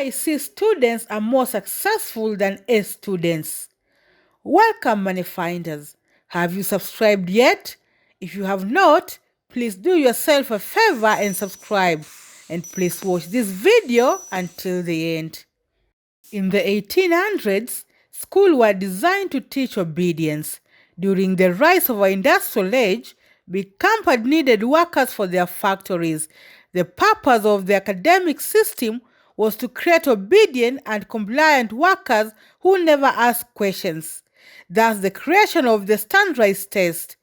Why C students are more successful than A students. Welcome, money finders. Have you subscribed yet? If you have not, please do yourself a favor and subscribe. And please watch this video until the end. In the 1800s, schools were designed to teach obedience. During the rise of our industrial age, big companies needed workers for their factories. The purpose of the academic system was to create obedient and compliant workers who never asked questions. Thus, the creation of the standardized test.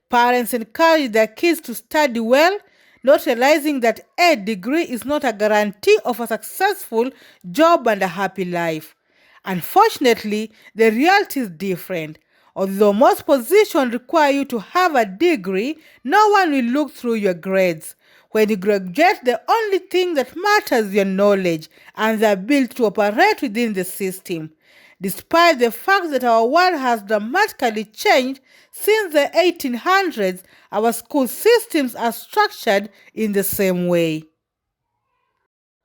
Parents encourage their kids to study well, not realizing that a degree is not a guarantee of a successful job and a happy life. Unfortunately, the reality is different. Although most positions require you to have a degree, no one will look through your grades. When you graduate, the only thing that matters is your knowledge and the ability to operate within the system. Despite the fact that our world has dramatically changed since the 1800s, our school systems are structured in the same way.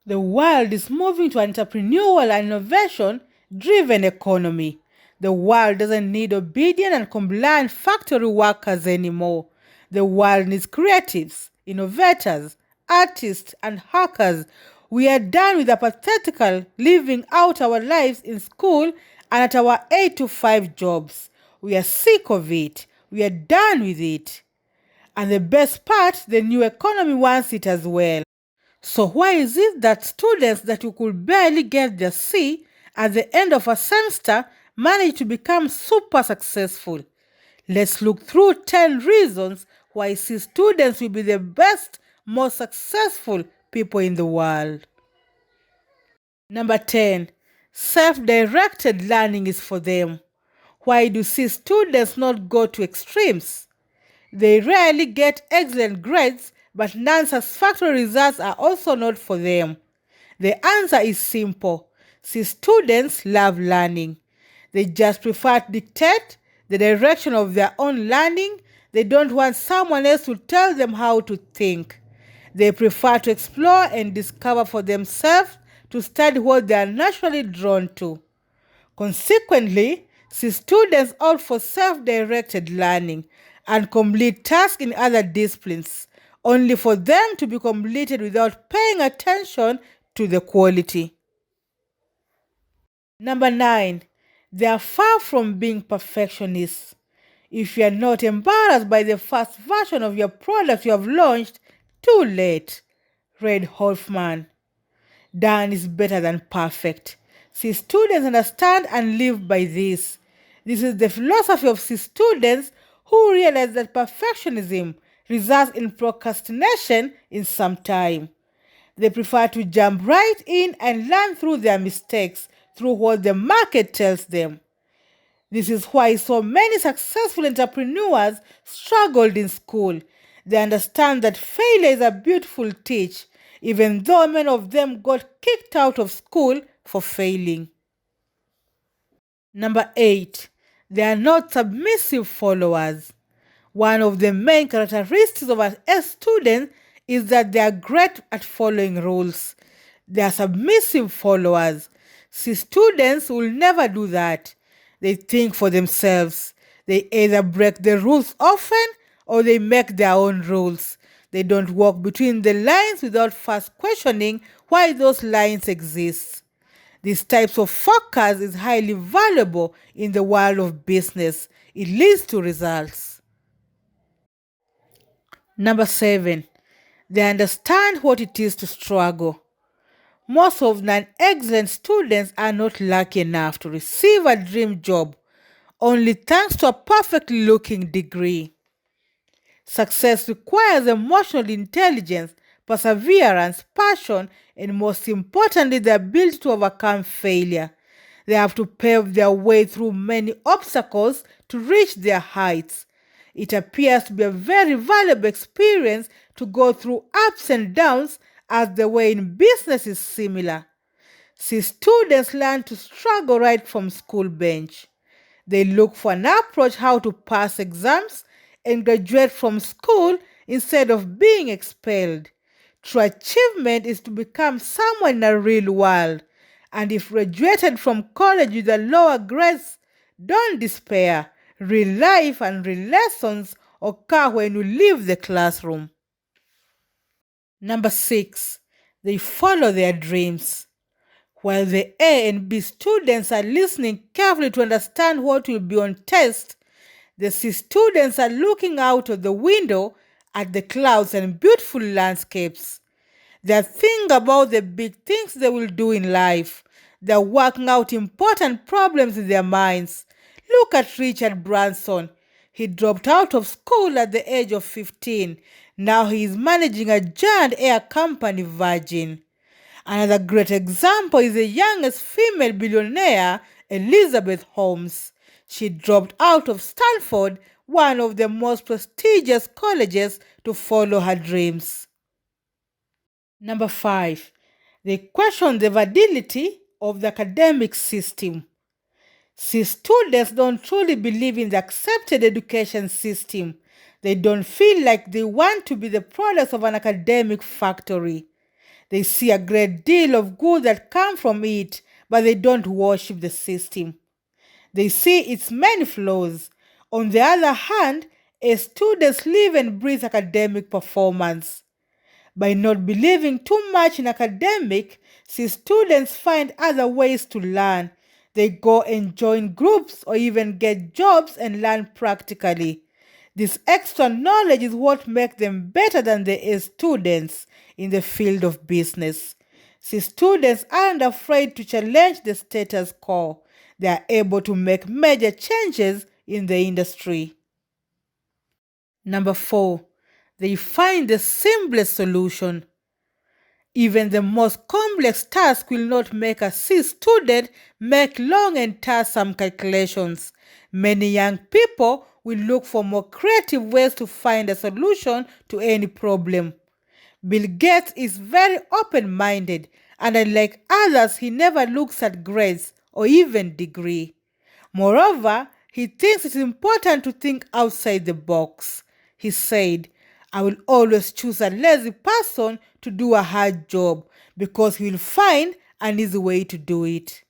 The world is moving to an entrepreneurial and innovation-driven economy. The world doesn't need obedient and compliant factory workers anymore. The world needs creatives, innovators, artists, and hackers. We are done with the pathetical living out our lives in school and at our 8 to 5 jobs. We are sick of it. We are done with it. And the best part, the new economy wants it as well. So why is it that students that you could barely get their C at the end of a semester manage to become super successful? Let's look through 10 reasons why C students will be the best, most successful people in the world. Number 10. Self-directed learning is for them. Why do C students not go to extremes? They rarely get excellent grades, but non-satisfactory results are also not for them. The answer is simple. C students love learning. They just prefer to dictate the direction of their own learning. They don't want someone else to tell them how to think. They prefer to explore and discover for themselves, to study what they are naturally drawn to. Consequently, C students opt for self-directed learning and complete tasks in other disciplines, only for them to be completed without paying attention to the quality. Number 9. They are far from being perfectionists. If you are not embarrassed by the first version of your product you have launched, too late. Reid Hoffman. Done is better than perfect. C students understand and live by this. This is the philosophy of C students who realize that perfectionism results in procrastination in some time. They prefer to jump right in and learn through their mistakes, through what the market tells them. This is why so many successful entrepreneurs struggled in school. They understand that failure is a beautiful teacher, even though many of them got kicked out of school for failing. Number 8. They are not submissive followers. One of the main characteristics of an S student is that they are great at following rules. They are submissive followers. C students will never do that. They think for themselves. They either break the rules often or they make their own rules. They don't walk between the lines without first questioning why those lines exist. These types of focus is highly valuable in the world of business. It leads to results. Number 7. They understand what it is to struggle. Most of non-excellent students are not lucky enough to receive a dream job only thanks to a perfectly looking degree. Success requires emotional intelligence, perseverance, passion, and most importantly, the ability to overcome failure. They have to pave their way through many obstacles to reach their heights. It appears to be a very valuable experience to go through ups and downs, as the way in business is similar. See, students learn to struggle right from school bench. They look for an approach how to pass exams and graduate from school instead of being expelled. True achievement is to become someone in a real world. And if graduated from college with a lower grades, don't despair. Real life and real lessons occur when you leave the classroom. Number 6, they follow their dreams. While the A and B students are listening carefully to understand what will be on test, the C students are looking out of the window at the clouds and beautiful landscapes. They're thinking about the big things they will do in life. They're working out important problems in their minds. Look at Richard Branson. He dropped out of school at the age of 15. Now he is managing a giant air company, Virgin. Another great example is the youngest female billionaire, Elizabeth Holmes. She dropped out of Stanford, one of the most prestigious colleges, to follow her dreams. Number 5, they question the validity of the academic system. See, students don't truly believe in the accepted education system. They don't feel like they want to be the products of an academic factory. They see a great deal of good that comes from it, but they don't worship the system. They see its many flaws. On the other hand, students live and breathe academic performance. By not believing too much in academic, see students find other ways to learn. They go and join groups or even get jobs and learn practically. This extra knowledge is what makes them better than the students in the field of business. See, students aren't afraid to challenge the status quo. They are able to make major changes in the industry. Number 4, they find the simplest solution. Even the most complex task will not make a C student make long and tiresome calculations. Many young people will look for more creative ways to find a solution to any problem. Bill Gates is very open-minded, and unlike others, he never looks at grades or even degree. Moreover, he thinks it's important to think outside the box. He said, I will always choose a lazy person to do a hard job because he will find an easy way to do it.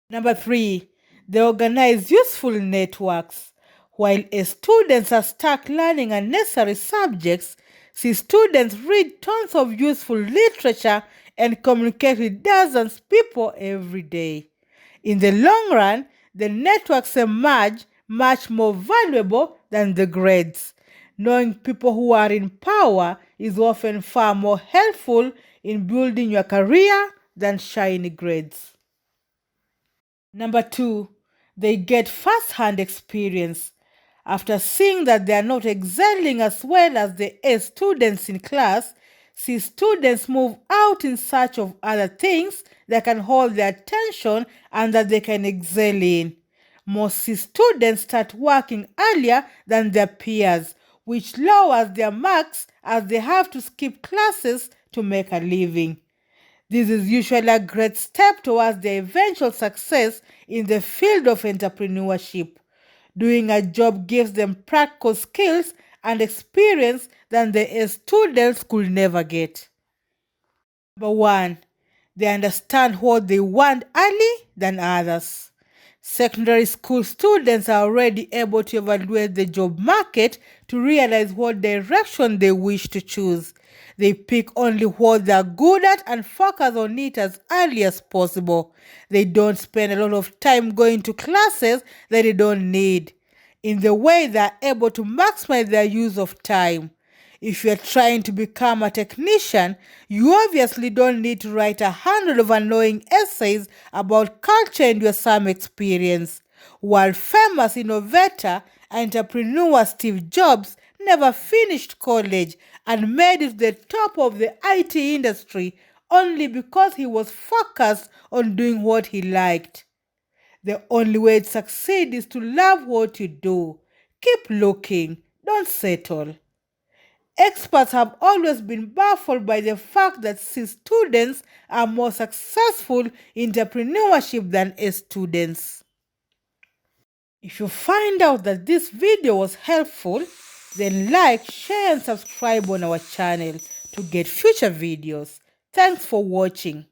Number 3, they organize useful networks. While students are stuck learning unnecessary subjects, see students read tons of useful literature and communicate with dozens of people every day. In the long run, the networks emerge much more valuable than the grades. Knowing people who are in power is often far more helpful in building your career than shiny grades. Number 2, they get first-hand experience. After seeing that they are not excelling as well as the A students in class, see students move out in search of other things that can hold their attention and that they can excel in. Most C students start working earlier than their peers, which lowers their marks as they have to skip classes to make a living. This is usually a great step towards their eventual success in the field of entrepreneurship. Doing a job gives them practical skills and experience that the students could never get. Number 1, they understand what they want early than others. Secondary school students are already able to evaluate the job market to realize what direction they wish to choose. They pick only what they are good at and focus on it as early as possible. They don't spend a lot of time going to classes that they don't need. In the way they are able to maximize their use of time. If you're trying to become a technician, you obviously don't need to write 100 of annoying essays about culture and your some experience. World famous innovator and entrepreneur Steve Jobs never finished college and made it to the top of the IT industry only because he was focused on doing what he liked. The only way to succeed is to love what you do. Keep looking, don't settle. Experts have always been baffled by the fact that C students are more successful in entrepreneurship than A students. If you find out that this video was helpful, then like, share and subscribe on our channel to get future videos. Thanks for watching.